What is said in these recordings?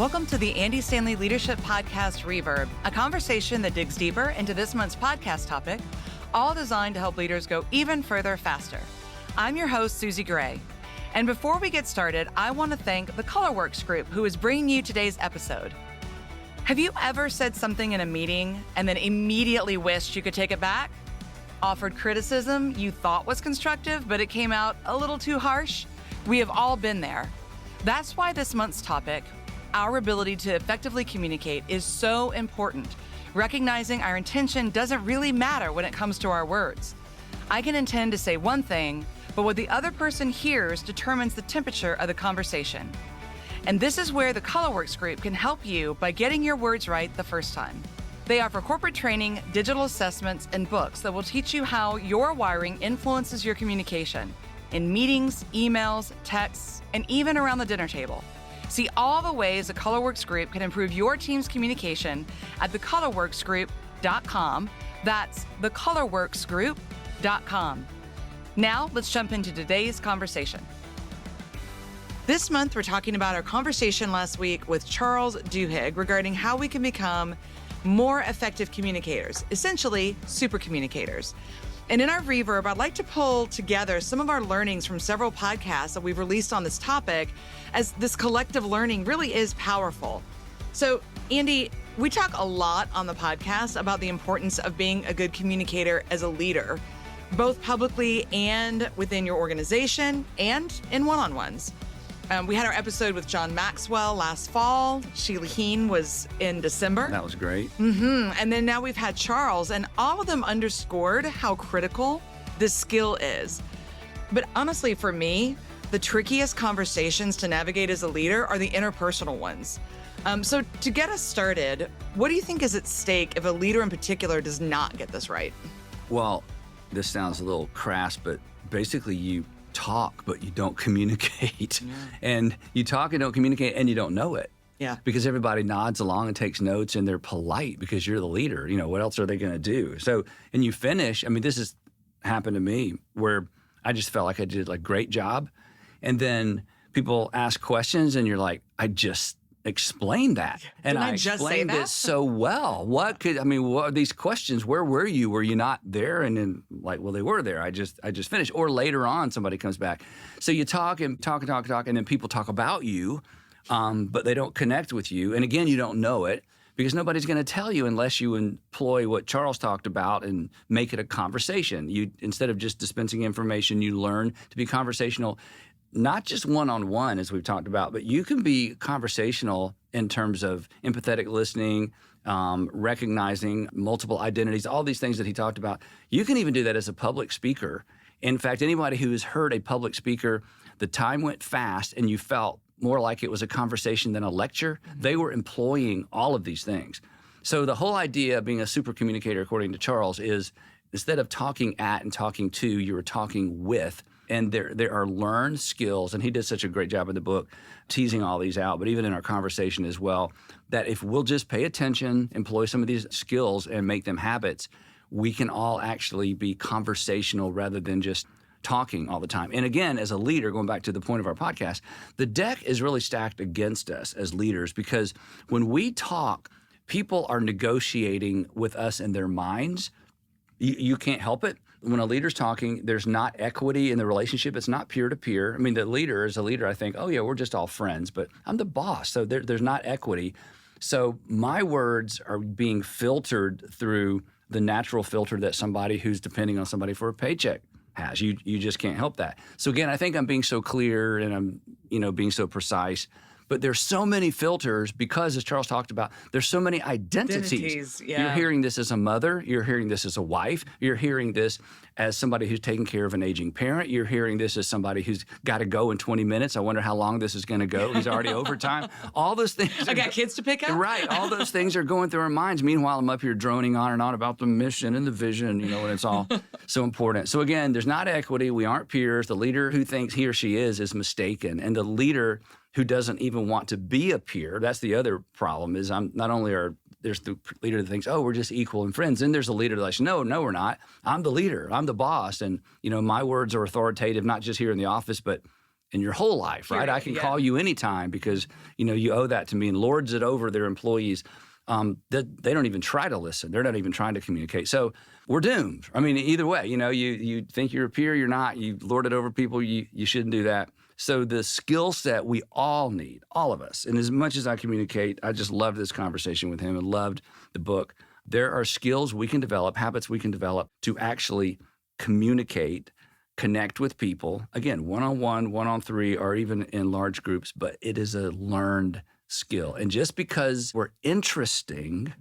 Welcome to the Andy Stanley Leadership Podcast Reverb, a conversation that digs deeper into this month's podcast topic, all designed to help leaders go even further faster. I'm your host, Susie Gray. And before we get started, I want to thank the ColorWorks Group, who is bringing you today's episode. Have you ever said something in a meeting and then immediately wished you could take it back? Offered criticism you thought was constructive, but it came out a little too harsh? We have all been there. That's why this month's topic, our ability to effectively communicate, is so important. Recognizing our intention doesn't really matter when it comes to our words. I can intend to say one thing, but what the other person hears determines the temperature of the conversation. And this is where the ColorWorks Group can help you by getting your words right the first time. They offer corporate training, digital assessments, and books that will teach you how your wiring influences your communication in meetings, emails, texts, and even around the dinner table. See all the ways the ColorWorks Group can improve your team's communication at thecolorworksgroup.com. That's thecolorworksgroup.com. Now, let's jump into today's conversation. This month, we're talking about our conversation last week with Charles Duhigg regarding how we can become more effective communicators, essentially super communicators. And in our reverb, I'd like to pull together some of our learnings from several podcasts that we've released on this topic, as this collective learning really is powerful. So, Andy, we talk a lot on the podcast about the importance of being a good communicator as a leader, both publicly and within your organization and in one-on-ones. We had our episode with John Maxwell last fall. Sheila Heen was in December. That was great. And then now we've had Charles, and all of them underscored how critical this skill is. But honestly, for me, the trickiest conversations to navigate as a leader are the interpersonal ones. So to get us started, what do you think is at stake if a leader in particular does not get this right? Well, this sounds a little crass, but basically you talk, but you don't communicate. Yeah. And you talk and don't communicate, and you don't know it. Yeah. Because everybody nods along and takes notes, and they're polite because you're the leader. You know, what else are they going to do? So, and you finish. I mean, this has happened to me where I just felt like I did a great job. And then people ask questions, and you're like, I just explained that. And I explained it so well. What are these questions? Where were you? Were you not there? And then well, they were there. I just finished. Or later on, somebody comes back. So you talk and talk, and then people talk about you, but they don't connect with you. And again, you don't know it because nobody's going to tell you unless you employ what Charles talked about and make it a conversation. You, instead of just dispensing information, you learn to be conversational. Not just one-on-one, as we've talked about, but you can be conversational in terms of empathetic listening, recognizing multiple identities, all these things that he talked about. You can even do that as a public speaker. In fact, anybody who has heard a public speaker, the time went fast and you felt more like it was a conversation than a lecture. They were employing all of these things. So the whole idea of being a super communicator, according to Charles, is instead of talking at and talking to, you were talking with. And there are learned skills, and he did such a great job in the book teasing all these out, but even in our conversation as well, that if we'll just pay attention, employ some of these skills, and make them habits, we can all actually be conversational rather than just talking all the time. And again, as a leader, going back to the point of our podcast, the deck is really stacked against us as leaders because when we talk, people are negotiating with us in their minds. You can't help it. When a leader's talking, there's not equity in the relationship. It's not peer-to-peer. I mean, the leader is a leader. I think, oh, yeah, we're just all friends, but I'm the boss, so there's not equity. So my words are being filtered through the natural filter that somebody who's depending on somebody for a paycheck has. You just can't help that. So again, I think I'm being so clear and I'm being so precise. But there's so many filters because, as Charles talked about, there's so many identities. Yeah. You're hearing this as a mother. You're hearing this as a wife. You're hearing this as somebody who's taking care of an aging parent. You're hearing this as somebody who's got to go in 20 minutes. I wonder how long this is going to go. He's already overtime. All those things. I got kids to pick up. Right. All those things are going through our minds. Meanwhile, I'm up here droning on and on about the mission and the vision, and it's all so important. So again, there's not equity. We aren't peers. The leader who thinks he or she is mistaken. And the leader who doesn't even want to be a peer, that's the other problem, is there's the leader that thinks, oh, we're just equal and friends. And there's a leader that's like, no, we're not. I'm the leader. I'm the boss. And, my words are authoritative, not just here in the office, but in your whole life, right? Period, I can yeah. call you anytime because, you owe that to me, and lords it over their employees. They don't even try to listen. They're not even trying to communicate. So we're doomed. I mean, either way, you think you're a peer, you're not. You lord it over people, you shouldn't do that. So the skill set we all need, all of us, and as much as I communicate, I just loved this conversation with him and loved the book. There are skills we can develop, habits we can develop to actually communicate, connect with people, again, one-on-one, one-on-three, or even in large groups, but it is a learned skill. And just because we're interesting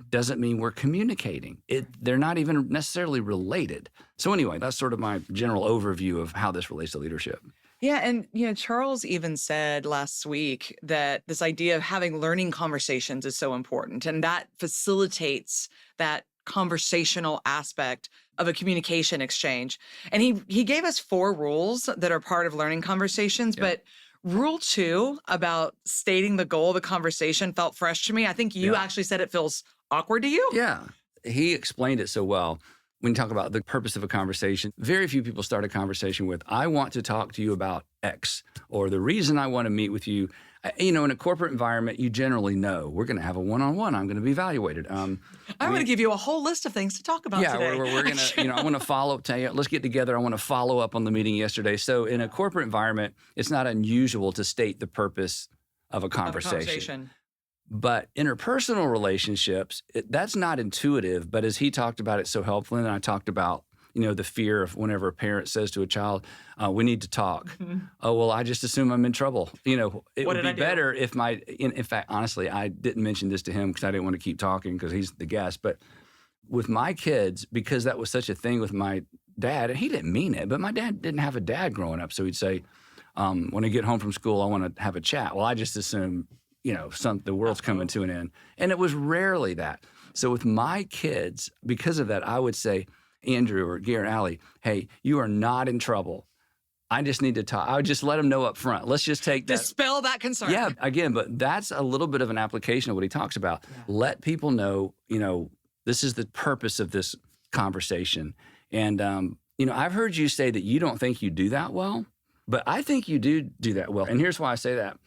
doesn't mean we're communicating. They're not even necessarily related. So anyway, that's sort of my general overview of how this relates to leadership. Yeah. And, Charles even said last week that this idea of having learning conversations is so important. And that facilitates that conversational aspect of a communication exchange. And he gave us 4 rules that are part of learning conversations. Yeah. But rule 2 about stating the goal of the conversation felt fresh to me. I think you actually said it feels awkward to you. Yeah. He explained it so well. When you talk about the purpose of a conversation, very few people start a conversation with, I want to talk to you about X, or the reason I want to meet with you. In a corporate environment, you generally know we're going to have a one-on-one. I'm going to be evaluated. I'm going to give you a whole list of things to talk about today. Yeah, we're going to, I want to follow up. Tell you, let's get together. I want to follow up on the meeting yesterday. So in a corporate environment, it's not unusual to state the purpose of a conversation. But interpersonal relationships, that's not intuitive. But as he talked about it so helpfully, and I talked about, the fear of whenever a parent says to a child, we need to talk. Mm-hmm. Oh, well, I just assume I'm in trouble. It would be better if in fact, honestly, I didn't mention this to him because I didn't want to keep talking because he's the guest. But with my kids, because that was such a thing with my dad, and he didn't mean it, but my dad didn't have a dad growing up. So he'd say, when I get home from school, I want to have a chat. Well, I just assume the world's coming to an end. And it was rarely that. So with my kids, because of that, I would say, Andrew or Garrett, Allie, hey, you are not in trouble. I just need to talk. I would just let them know up front. Let's just take that. Dispel that concern. Yeah, again, but that's a little bit of an application of what he talks about. Yeah. Let people know, this is the purpose of this conversation. And, I've heard you say that you don't think you do that well, but I think you do that well. And here's why I say that.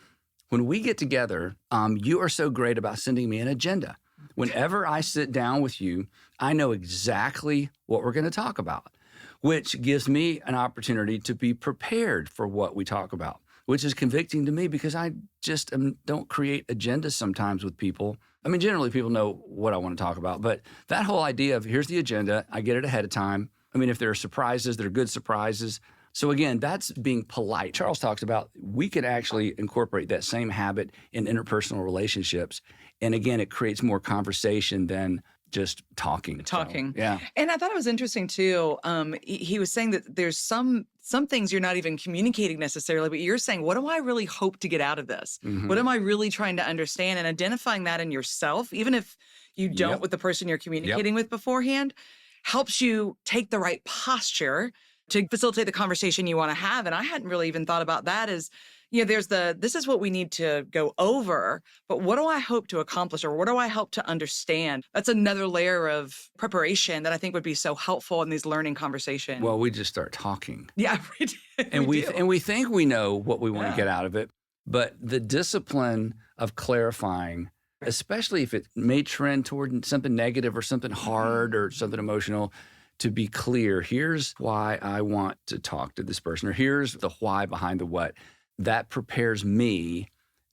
When we get together, you are so great about sending me an agenda. Whenever I sit down with you, I know exactly what we're going to talk about, which gives me an opportunity to be prepared for what we talk about, which is convicting to me because I just don't create agendas sometimes with people. I mean, generally people know what I want to talk about, but that whole idea of here's the agenda, I get it ahead of time. I mean, if there are surprises, they're good surprises. So again, that's being polite. Charles talks about we can actually incorporate that same habit in interpersonal relationships. And again, it creates more conversation than just talking. So, yeah. And I thought it was interesting too. He was saying that there's some things you're not even communicating necessarily, but you're saying, what do I really hope to get out of this? Mm-hmm. What am I really trying to understand? And identifying that in yourself, even if you don't with the person you're communicating with beforehand, helps you take the right posture to facilitate the conversation you want to have. And I hadn't really even thought about that as, there's this is what we need to go over, but what do I hope to accomplish or what do I hope to understand? That's another layer of preparation that I think would be so helpful in these learning conversations. Well, we just start talking. Yeah, we do. And we think we know what we want to get out of it, but the discipline of clarifying, especially if it may trend toward something negative or something hard or something emotional, to be clear, here's why I want to talk to this person, or here's the why behind the what. That prepares me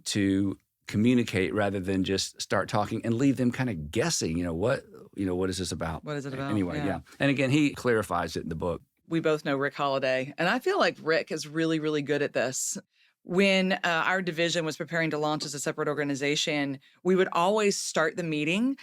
to communicate rather than just start talking and leave them kind of guessing, what is this about? What is it about? Anyway, yeah. And again, he clarifies it in the book. We both know Rick Holiday, and I feel like Rick is really, really good at this. When our division was preparing to launch as a separate organization, we would always start the meeting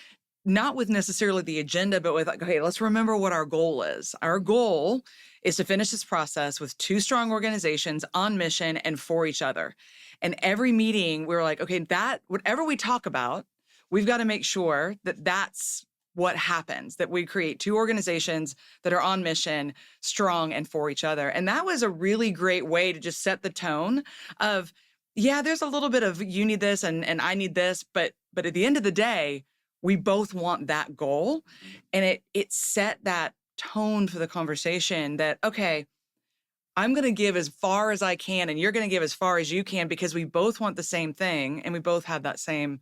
not with necessarily the agenda, but with, okay, let's remember what our goal is. Our goal is to finish this process with 2 strong organizations on mission and for each other. And every meeting, we were like, okay, whatever we talk about, we've got to make sure that that's what happens, that we create 2 organizations that are on mission, strong, and for each other. And that was a really great way to just set the tone of, yeah, there's a little bit of you need this and I need this, but at the end of the day, we both want that goal. And it set that tone for the conversation that, okay, I'm going to give as far as I can and you're going to give as far as you can because we both want the same thing and we both have that same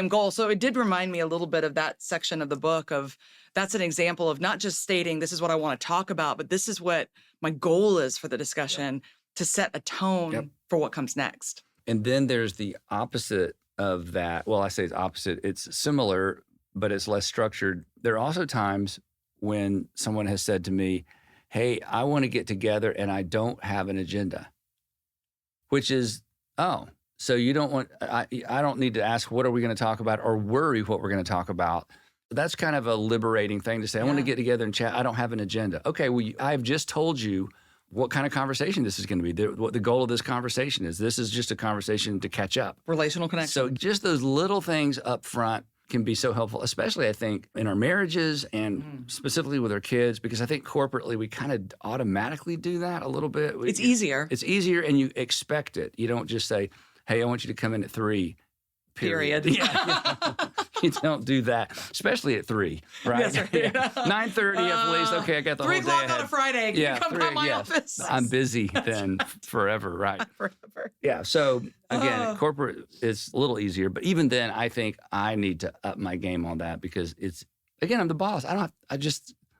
goal. So it did remind me a little bit of that section of the book of that's an example of not just stating this is what I want to talk about, but this is what my goal is for the discussion to set a tone for what comes next. And then there's the opposite of that. Well, I say it's opposite. It's similar, but it's less structured. There are also times when someone has said to me, hey, I want to get together and I don't have an agenda, which is, oh, so you don't want, I don't need to ask, what are we going to talk about or worry what we're going to talk about. That's kind of a liberating thing to say. I want to get together and chat. I don't have an agenda. Okay, well, I've just told you what kind of conversation this is going to be, what the goal of this conversation is. This is just a conversation to catch up. Relational connection. So just those little things up front can be so helpful, especially I think in our marriages and specifically with our kids, because I think corporately we kind of automatically do that a little bit. It's easier. It's easier and you expect it. You don't just say, hey, I want you to come in at 3. Period. Yeah. You don't do that, especially at 3, right? Yes, right. 9:30 at least. Okay, I got the whole day 3 o'clock ahead. on a Friday. Can you come by my office? I'm busy then forever, right? Forever. Yeah. So again, corporate is a little easier, but even then, I think I need to up my game on that because it's again, I'm the boss.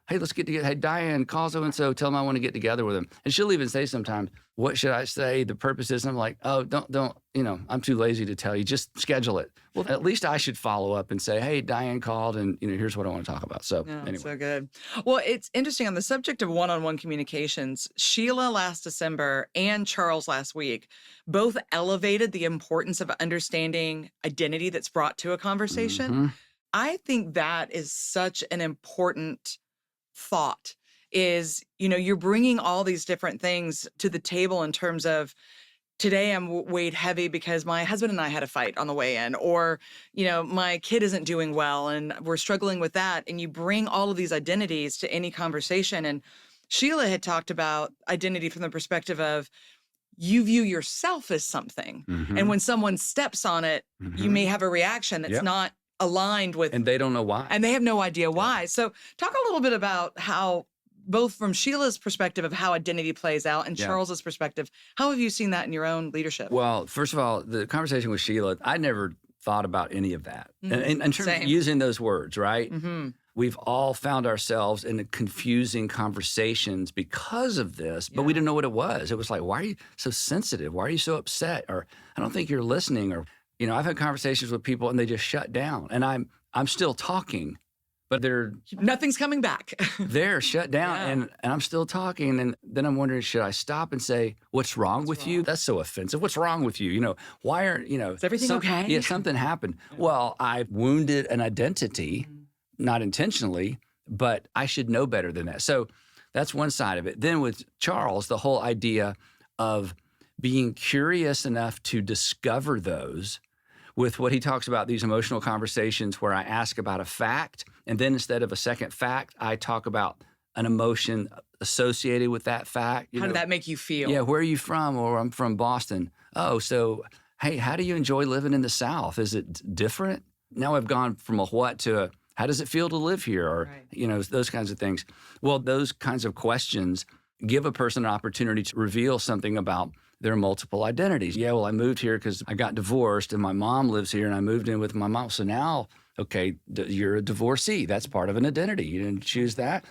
Hey, let's get together. Hey, Diane, call so and so. Tell them I want to get together with them. And she'll even say sometimes, "What should I say?" The purpose is, I'm like, "Oh, don't. I'm too lazy to tell you. Just schedule it." Well, at least I should follow up and say, "Hey, Diane called, and here's what I want to talk about." So anyway, so good. Well, it's interesting on the subject of one-on-one communications. Sheila last December and Charles last week both elevated the importance of understanding identity that's brought to a conversation. Mm-hmm. I think that is such an important thought is, you're bringing all these different things to the table in terms of today I'm weighed heavy because my husband and I had a fight on the way in, or, my kid isn't doing well and we're struggling with that. And you bring all of these identities to any conversation. And Sheila had talked about identity from the perspective of you view yourself as something. Mm-hmm. And when someone steps on it, you may have a reaction that's not aligned with, and they don't know why, and they have no idea why. So talk a little bit about how, both from Sheila's perspective of how identity plays out and Charles's perspective, how have you seen that in your own leadership? Well, first of all, the conversation with Sheila, I never thought about any of that. And in terms of using those words, right? Mm-hmm. We've all found ourselves in confusing conversations because of this, but we didn't know what it was. It was like, why are you so sensitive? Why are you so upset? Or I don't think you're listening. Or I've had conversations with people and they just shut down, and I'm still talking, but nothing's coming back. They're shut down, and I'm still talking, and then I'm wondering, should I stop and say, "What's wrong with you?" That's so offensive. What's wrong with you? Why aren't Is everything okay? Yeah, something happened. Well, I wounded an identity, not intentionally, but I should know better than that. So that's one side of it. Then with Charles, the whole idea of being curious enough to discover those. With what he talks about, these emotional conversations where I ask about a fact, and then instead of a second fact, I talk about an emotion associated with that fact. How did that make you feel? Yeah, where are you from? Or I'm from Boston. Oh, so, hey, how do you enjoy living in the South? Is it different? Now I've gone from a what to a how does it feel to live here? Or, those kinds of things. Well, those kinds of questions give a person an opportunity to reveal something about their multiple identities. Yeah, well, I moved here because I got divorced and my mom lives here and I moved in with my mom. So now, okay, you're a divorcee. That's part of an identity. You didn't choose that.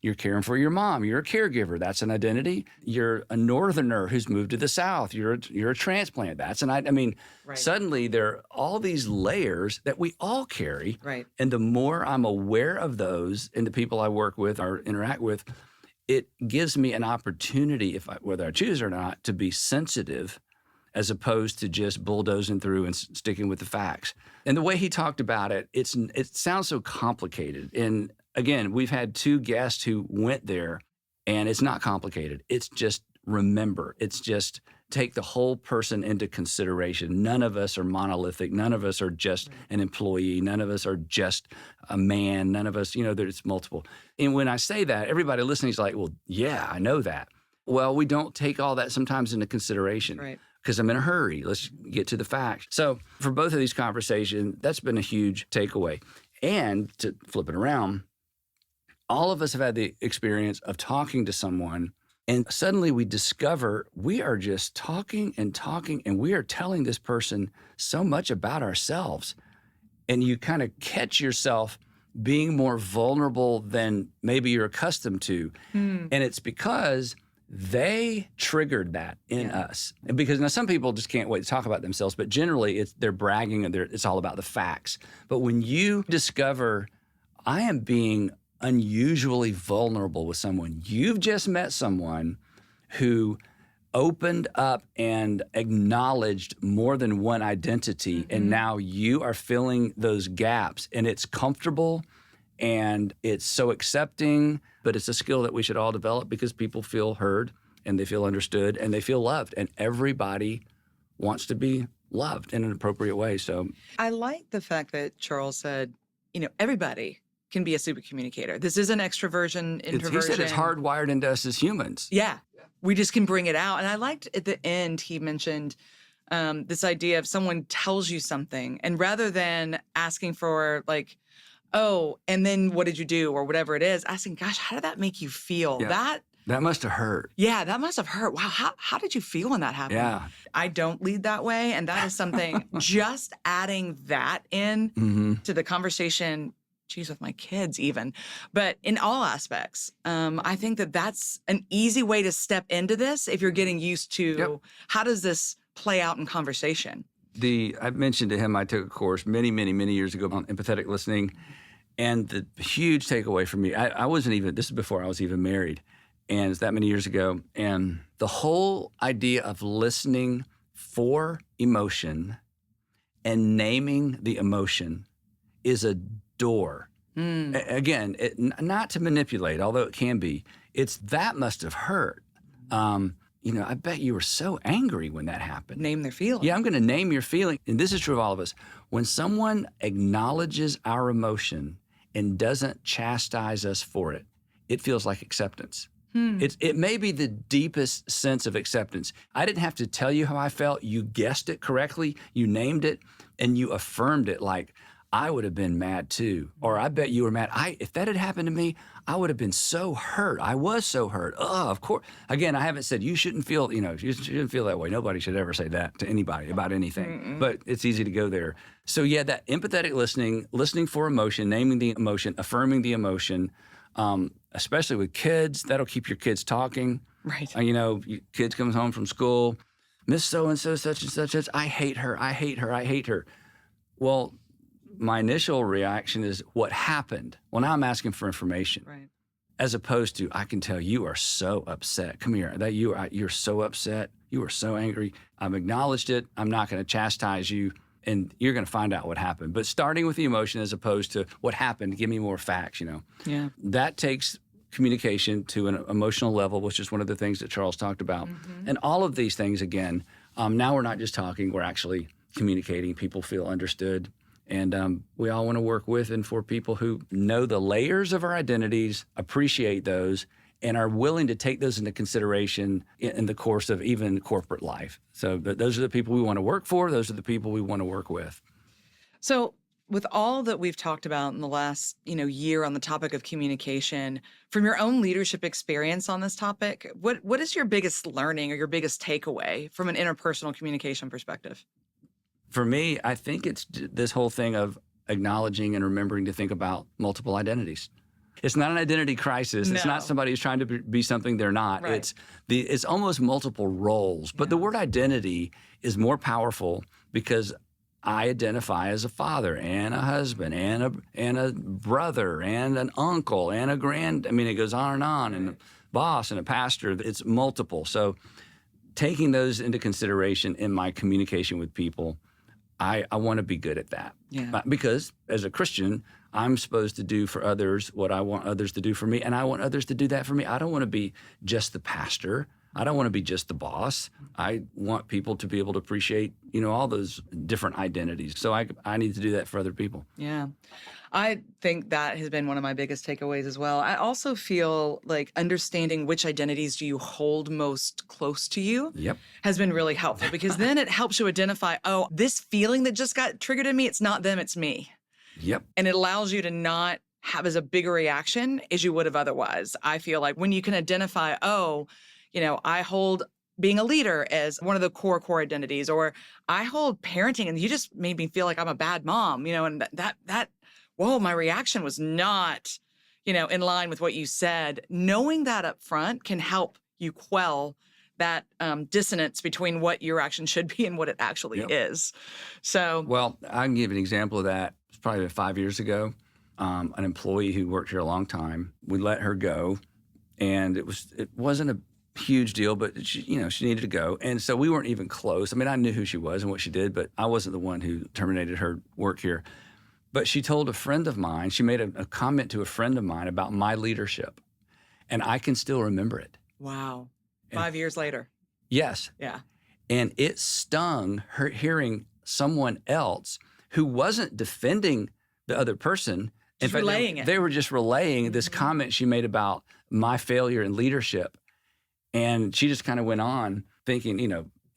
You're caring for your mom. You're a caregiver. That's an identity. You're a northerner who's moved to the South. You're a transplant. That's suddenly there are all these layers that we all carry. Right. And the more I'm aware of those in the people I work with or interact with, it gives me an opportunity, whether I choose or not, to be sensitive as opposed to just bulldozing through and sticking with the facts. And the way he talked about it, it sounds so complicated. And again, we've had 2 guests who went there, and it's not complicated. It's just remember. It's just take the whole person into consideration. None of us are monolithic. None of us are just an employee. None of us are just a man. None of us, there's multiple. And when I say that, everybody listening is like, well, yeah, I know that. Well, we don't take all that sometimes into consideration. Right. Because I'm in a hurry. Let's get to the facts. So for both of these conversations, that's been a huge takeaway. And to flip it around, all of us have had the experience of talking to someone And suddenly we discover we are just talking and talking, and we are telling this person so much about ourselves. And you kind of catch yourself being more vulnerable than maybe you're accustomed to. And it's because they triggered that in us. And because now some people just can't wait to talk about themselves, but generally they're bragging and it's all about the facts. But when you discover, I am being unusually vulnerable with someone, you've just met someone who opened up and acknowledged more than one identity, and now you are filling those gaps, and it's comfortable and it's so accepting, but it's a skill that we should all develop because people feel heard and they feel understood and they feel loved, and everybody wants to be loved in an appropriate way. So I like the fact that Charles said, everybody can be a super communicator. This isn't extroversion, introversion. He said it's hardwired into us as humans. Yeah. We just can bring it out. And I liked at the end, he mentioned this idea of someone tells you something, and rather than asking for like, oh, and then what did you do or whatever it is, asking, gosh, how did that make you feel? Yeah. That must have hurt. Yeah, that must have hurt. Wow, how did you feel when that happened? Yeah. I don't lead that way. And that is something, just adding that in to the conversation, geez, with my kids even, but in all aspects, I think that that's an easy way to step into this if you're getting used to how does this play out in conversation? I mentioned to him, I took a course many, many, many years ago on empathetic listening. And the huge takeaway for me, I wasn't even, this is before I was even married, and it's that many years ago. And the whole idea of listening for emotion and naming the emotion is a door. Again, not to manipulate, although it can be. It's that must have hurt. I bet you were so angry when that happened. Name their feeling. Yeah, I'm going to name your feeling. And this is true of all of us. When someone acknowledges our emotion and doesn't chastise us for it, it feels like acceptance. It may be the deepest sense of acceptance. I didn't have to tell you how I felt. You guessed it correctly. You named it, and you affirmed it like, I would have been mad too. Or I bet you were mad. If that had happened to me, I would have been so hurt. I was so hurt. Oh, of course. Again, I haven't said you shouldn't feel, you shouldn't feel that way. Nobody should ever say that to anybody about anything. But it's easy to go there. So yeah, that empathetic listening for emotion, naming the emotion, affirming the emotion, especially with kids, that'll keep your kids talking. Right. Kids comes home from school, Miss So-and-so, such and such, I hate her, I hate her, I hate her. Well, my initial reaction is, what happened? Well, now I'm asking for information. Right. As opposed to, I can tell you are so upset. Come here. You're so upset. You are so angry. I've acknowledged it. I'm not going to chastise you, and you're going to find out what happened. But starting with the emotion as opposed to what happened, give me more facts, Yeah. That takes communication to an emotional level, which is one of the things that Charles talked about. And all of these things, again, now we're not just talking, we're actually communicating. People feel understood. And we all want to work with and for people who know the layers of our identities, appreciate those, and are willing to take those into consideration in the course of even corporate life. So those are the people we want to work for. Those are the people we want to work with. So with all that we've talked about in the last year on the topic of communication, from your own leadership experience on this topic, what is your biggest learning or your biggest takeaway from an interpersonal communication perspective? For me, I think it's this whole thing of acknowledging and remembering to think about multiple identities. It's not an identity crisis. No. It's not somebody who's trying to be something they're not. Right. It's almost multiple roles. But the word identity is more powerful because I identify as a father and a husband and a brother and an uncle and it goes on, and a boss and a pastor. It's multiple. So taking those into consideration in my communication with people, I want to be good at that. Yeah. Because as a Christian, I'm supposed to do for others what I want others to do for me, and I want others to do that for me. I don't want to be just the pastor. I don't want to be just the boss. I want people to be able to appreciate, all those different identities. So I need to do that for other people. Yeah. I think that has been one of my biggest takeaways as well. I also feel like understanding which identities do you hold most close to you has been really helpful, because then it helps you identify, oh, this feeling that just got triggered in me, it's not them, it's me. Yep. And it allows you to not have as a bigger reaction as you would have otherwise. I feel like when you can identify, oh, I hold being a leader as one of the core identities, or I hold parenting, and you just made me feel like I'm a bad mom, and whoa, my reaction was not, in line with what you said. Knowing that up front can help you quell that dissonance between what your action should be and what it actually is. So, well, I can give an example of that. It's probably 5 years ago. An employee who worked here a long time, we let her go, and it wasn't a huge deal, but she needed to go. And so we weren't even close. I mean, I knew who she was and what she did, but I wasn't the one who terminated her work here. But she told a friend of mine, she made a comment to a friend of mine about my leadership. And I can still remember it. Wow. 5 years later. Yes. Yeah. And it stung her hearing someone else who wasn't defending the other person. Just relaying it. They were just relaying this comment she made about my failure in leadership. And she just kind of went on thinking,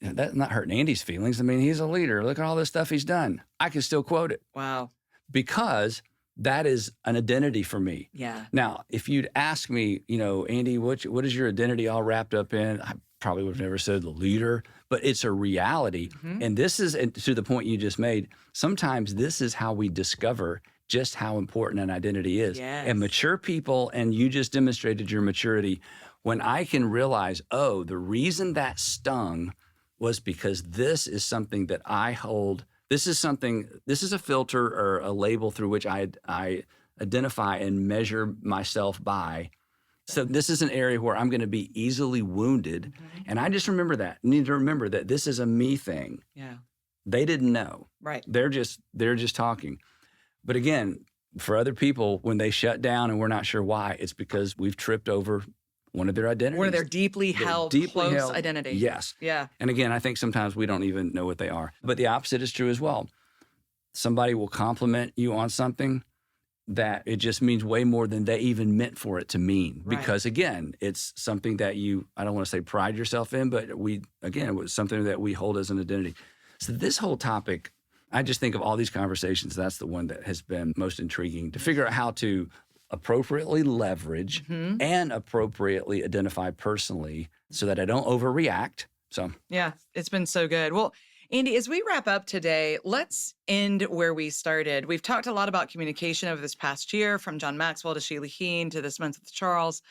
that's not hurting Andy's feelings. I mean, he's a leader. Look at all this stuff he's done. I can still quote it. Wow. Because that is an identity for me. Yeah. Now, if you'd ask me, Andy, what is your identity all wrapped up in? I probably would have never said the leader, but it's a reality. Mm-hmm. And this is, and to the point you just made, sometimes this is how we discover just how important an identity is. Yes. And mature people, and you just demonstrated your maturity, when I can realize, the reason that stung was because this is something that I hold. This is a filter or a label through which I identify and measure myself by. So this is an area where I'm going to be easily wounded. Mm-hmm. And I just need to remember that this is a me thing. Yeah. They didn't know. Right. They're just talking. But again, for other people, when they shut down and we're not sure why, it's because we've tripped over one of their identities. One of their deeply held identity. Yes. Yeah. And again, I think sometimes we don't even know what they are. But the opposite is true as well. Somebody will compliment you on something that it just means way more than they even meant for it to mean. Right. Because again, it's something that I don't want to say pride yourself in, but it was something that we hold as an identity. So this whole topic, I just think of all these conversations, that's the one that has been most intriguing to figure out how to appropriately leverage and appropriately identify personally so that I don't overreact. So yeah, it's been so good. Well, Andy, as we wrap up today, let's end where we started. We've talked a lot about communication over this past year, from John Maxwell to Sheila Heen to this month with Charles.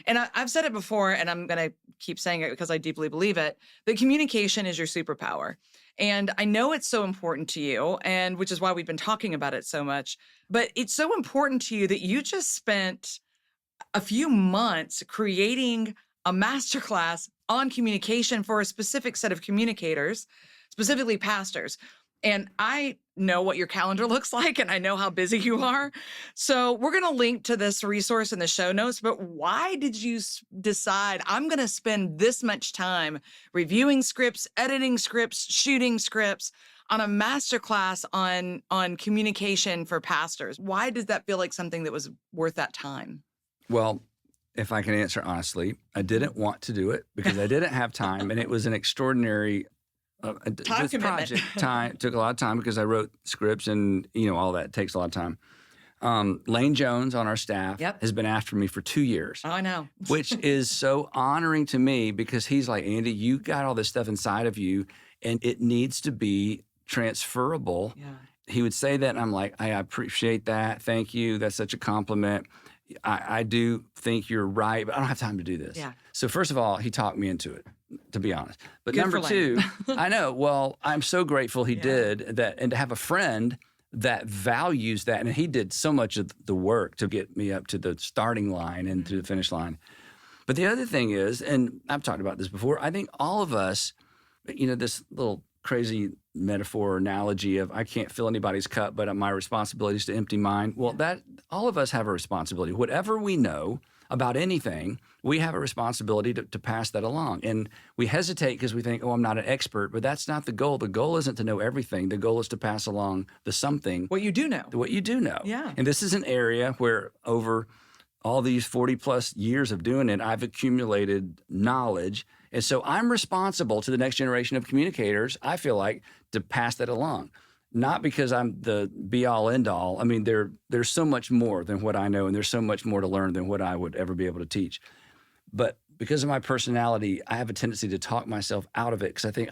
And I've said it before, and I'm going to keep saying it because I deeply believe it, that communication is your superpower. And I know it's so important to you, and which is why we've been talking about it so much. But it's so important to you that you just spent a few months creating a masterclass on communication for a specific set of communicators, specifically pastors. And I know what your calendar looks like, and I know how busy you are. So we're going to link to this resource in the show notes. But why did you decide I'm going to spend this much time reviewing scripts, editing scripts, shooting scripts on a masterclass on communication for pastors? Why does that feel like something that was worth that time? Well, if I can answer honestly, I didn't want to do it because I didn't have time, and it was an extraordinary time commitment. Project. Took a lot of time because I wrote scripts, and all that takes a lot of time. Lane Jones on our staff has been after me for 2 years. Oh, I know. Which is so honoring to me because he's like, Andy, you got all this stuff inside of you, and it needs to be transferable. Yeah. He would say that, and I'm like, I appreciate that. Thank you. That's such a compliment. I do think you're right, but I don't have time to do this. Yeah. So first of all, he talked me into it, to be honest. But Good number for two, I know, well, I'm so grateful he did that, and to have a friend that values that. And he did so much of the work to get me up to the starting line and to the finish line. But the other thing is, and I've talked about this before, I think all of us, this little crazy metaphor or analogy of I can't fill anybody's cup, but my responsibility is to empty mine. Well, that all of us have a responsibility. Whatever we know about anything, we have a responsibility to pass that along. And we hesitate because we think, I'm not an expert, but that's not the goal. The goal isn't to know everything. The goal is to pass along the something. What you do know. What you do know. Yeah. And this is an area where over all these 40 plus years of doing it, I've accumulated knowledge. And so I'm responsible to the next generation of communicators, I feel like, to pass that along. Not because I'm the be-all, end-all. I mean, there's so much more than what I know, and there's so much more to learn than what I would ever be able to teach. But because of my personality, I have a tendency to talk myself out of it because I think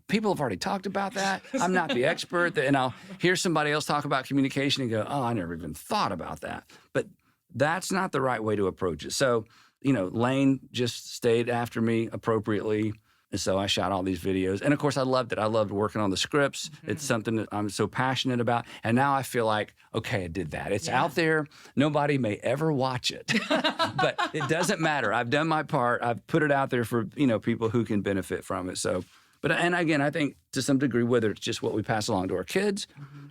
people have already talked about that. I'm not the expert. And I'll hear somebody else talk about communication and go, oh, I never even thought about that. But that's not the right way to approach it. So, Lane just stayed after me appropriately. And so I shot all these videos. And of course, I loved it. I loved working on the scripts. It's something that I'm so passionate about. And now I feel like, okay, I did that. It's out there. Nobody may ever watch it. But it doesn't matter. I've done my part. I've put it out there for, people who can benefit from it. So, and again, I think to some degree, whether it's just what we pass along to our kids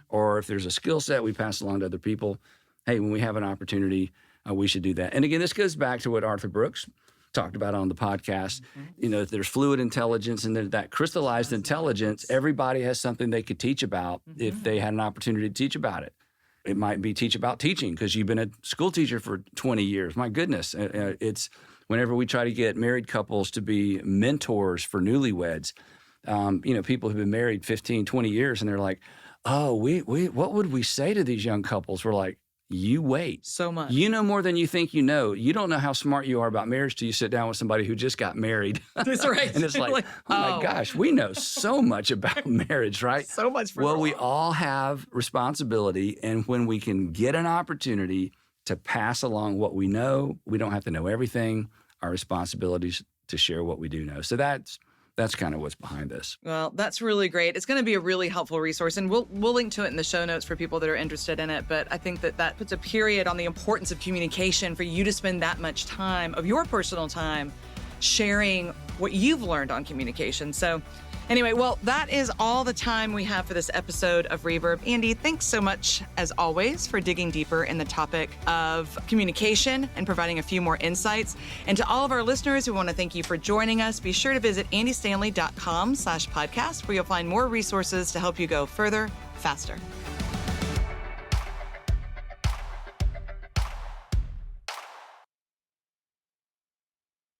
or if there's a skill set we pass along to other people, hey, when we have an opportunity, we should do that. And again, this goes back to what Arthur Brooks talked about on the podcast. There's fluid intelligence and there's that crystallized intelligence. Everybody has something they could teach about if they had an opportunity to teach about it. It might be teach about teaching because you've been a school teacher for 20 years. My goodness. It's whenever we try to get married couples to be mentors for newlyweds, people who've been married 15, 20 years and they're like, oh, we what would we say to these young couples? We're like, you wait. So much. You know more than you think you know. You don't know how smart you are about marriage till you sit down with somebody who just got married. That's right. And it's like, oh my gosh, we know so much about marriage, right? So much. Well, we all have responsibility. And when we can get an opportunity to pass along what we know, we don't have to know everything. Our responsibility is to share what we do know. So that's kind of what's behind this. Well, that's really great. It's going to be a really helpful resource, and we'll link to it in the show notes for people that are interested in it. But I think that puts a period on the importance of communication for you to spend that much time of your personal time sharing what you've learned on communication. So anyway, well, that is all the time we have for this episode of Reverb. Andy, thanks so much, as always, for digging deeper in the topic of communication and providing a few more insights. And to all of our listeners, we want to thank you for joining us. Be sure to visit andystanley.com/podcast, where you'll find more resources to help you go further, faster.